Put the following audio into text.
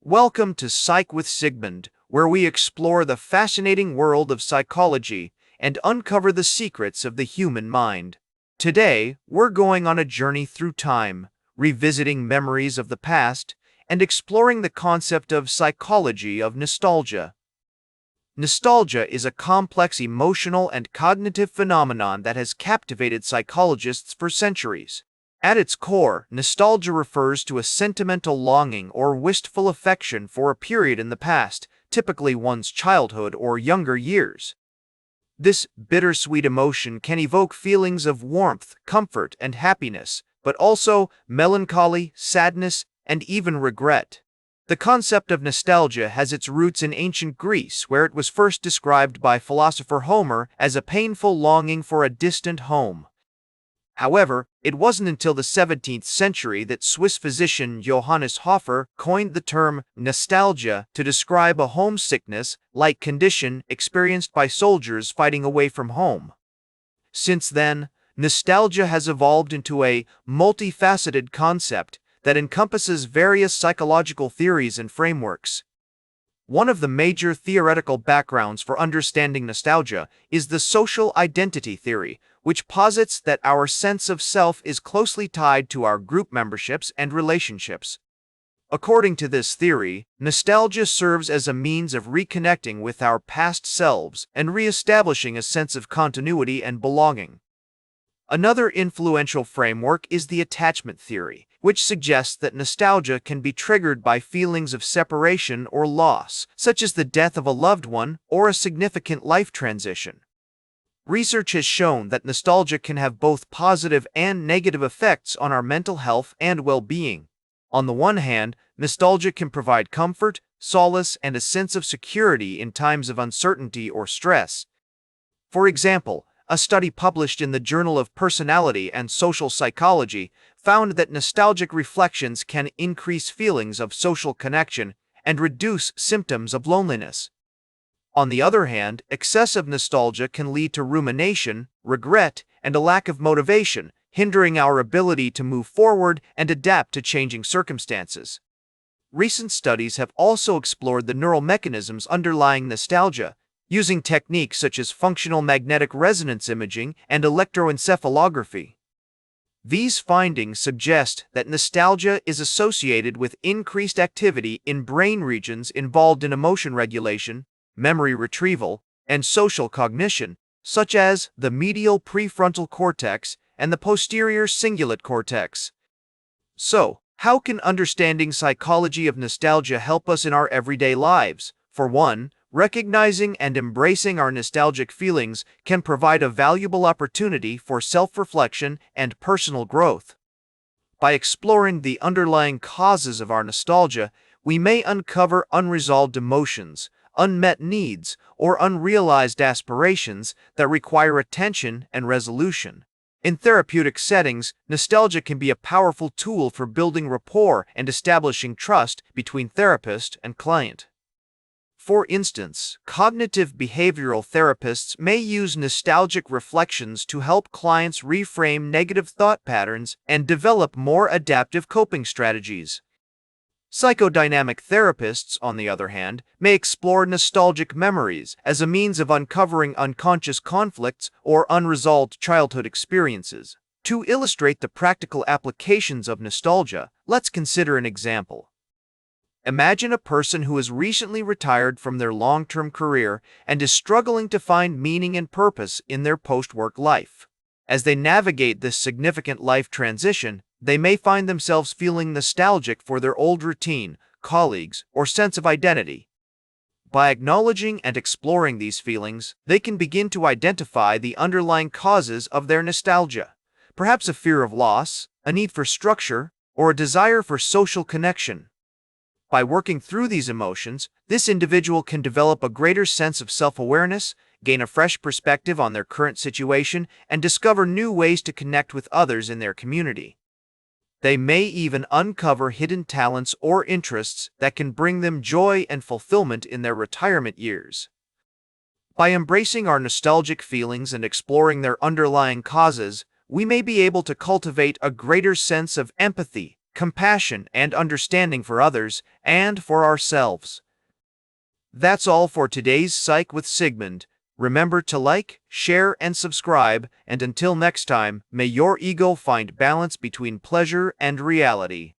Welcome to Psych with Sigmund, where we explore the fascinating world of psychology and uncover the secrets of the human mind. Today, we're going on a journey through time, revisiting memories of the past and exploring the concept of psychology of nostalgia. Nostalgia is a complex emotional and cognitive phenomenon that has captivated psychologists for centuries. At its core, nostalgia refers to a sentimental longing or wistful affection for a period in the past, typically one's childhood or younger years. This bittersweet emotion can evoke feelings of warmth, comfort, and happiness, but also melancholy, sadness, and even regret. The concept of nostalgia has its roots in ancient Greece, where it was first described by philosopher Homer as a painful longing for a distant home. However, it wasn't until the 17th century that Swiss physician Johannes Hofer coined the term nostalgia to describe a homesickness-like condition experienced by soldiers fighting away from home. Since then, nostalgia has evolved into a multifaceted concept that encompasses various psychological theories and frameworks. One of the major theoretical backgrounds for understanding nostalgia is the social identity theory, which posits that our sense of self is closely tied to our group memberships and relationships. According to this theory, nostalgia serves as a means of reconnecting with our past selves and re-establishing a sense of continuity and belonging. Another influential framework is the attachment theory, which suggests that nostalgia can be triggered by feelings of separation or loss, such as the death of a loved one or a significant life transition. Research has shown that nostalgia can have both positive and negative effects on our mental health and well-being. On the one hand, nostalgia can provide comfort, solace, and a sense of security in times of uncertainty or stress. For example, a study published in the Journal of Personality and Social Psychology found that nostalgic reflections can increase feelings of social connection and reduce symptoms of loneliness. On the other hand, excessive nostalgia can lead to rumination, regret, and a lack of motivation, hindering our ability to move forward and adapt to changing circumstances. Recent studies have also explored the neural mechanisms underlying nostalgia, using techniques such as functional magnetic resonance imaging and electroencephalography. These findings suggest that nostalgia is associated with increased activity in brain regions involved in emotion regulation, memory retrieval, and social cognition, such as the medial prefrontal cortex and the posterior cingulate cortex. So, how can understanding psychology of nostalgia help us in our everyday lives? For one, recognizing and embracing our nostalgic feelings can provide a valuable opportunity for self-reflection and personal growth. By exploring the underlying causes of our nostalgia, we may uncover unresolved emotions, unmet needs, or unrealized aspirations that require attention and resolution. In therapeutic settings, nostalgia can be a powerful tool for building rapport and establishing trust between therapist and client. For instance, cognitive behavioral therapists may use nostalgic reflections to help clients reframe negative thought patterns and develop more adaptive coping strategies. Psychodynamic therapists, on the other hand, may explore nostalgic memories as a means of uncovering unconscious conflicts or unresolved childhood experiences. To illustrate the practical applications of nostalgia, let's consider an example. Imagine a person who has recently retired from their long-term career and is struggling to find meaning and purpose in their post-work life. As they navigate this significant life transition, they may find themselves feeling nostalgic for their old routine, colleagues, or sense of identity. By acknowledging and exploring these feelings, they can begin to identify the underlying causes of their nostalgia, perhaps a fear of loss, a need for structure, or a desire for social connection. By working through these emotions, this individual can develop a greater sense of self-awareness, gain a fresh perspective on their current situation, and discover new ways to connect with others in their community. They may even uncover hidden talents or interests that can bring them joy and fulfillment in their retirement years. By embracing our nostalgic feelings and exploring their underlying causes, we may be able to cultivate a greater sense of empathy, compassion, and understanding for others and for ourselves. That's all for today's Psych with Sigmund. Remember to like, share, and subscribe, and until next time, may your ego find balance between pleasure and reality.